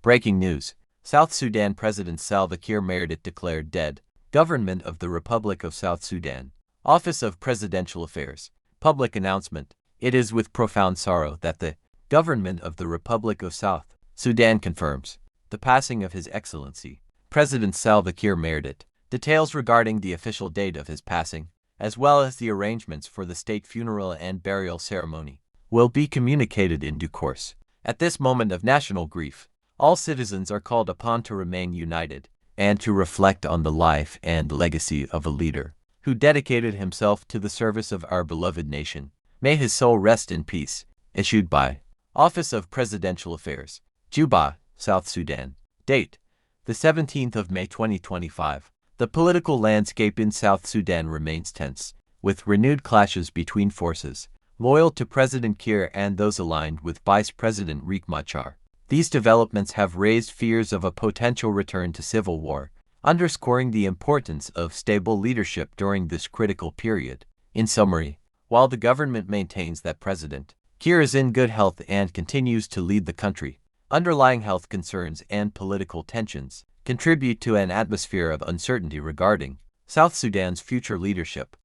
Breaking news. South Sudan President Salva Kiir Mayardit declared dead. Government of the Republic of South Sudan. Office of Presidential Affairs. Public announcement. It is with profound sorrow that the Government of the Republic of South Sudan confirms the passing of His Excellency, President Salva Kiir Mayardit. Details regarding the official date of his passing, as well as the arrangements for the state funeral and burial ceremony, will be communicated in due course. At this moment of national grief, all citizens are called upon to remain united and to reflect on the life and legacy of a leader who dedicated himself to the service of our beloved nation. May his soul rest in peace. Issued by Office of Presidential Affairs, Juba, South Sudan. Date: the 17th of May 2025. The political landscape in South Sudan remains tense, with renewed clashes between forces loyal to President Kiir and those aligned with Vice President Riek Machar. These developments have raised fears of a potential return to civil war, underscoring the importance of stable leadership during this critical period. In summary, while the government maintains that President Kiir is in good health and continues to lead the country, underlying health concerns and political tensions contribute to an atmosphere of uncertainty regarding South Sudan's future leadership.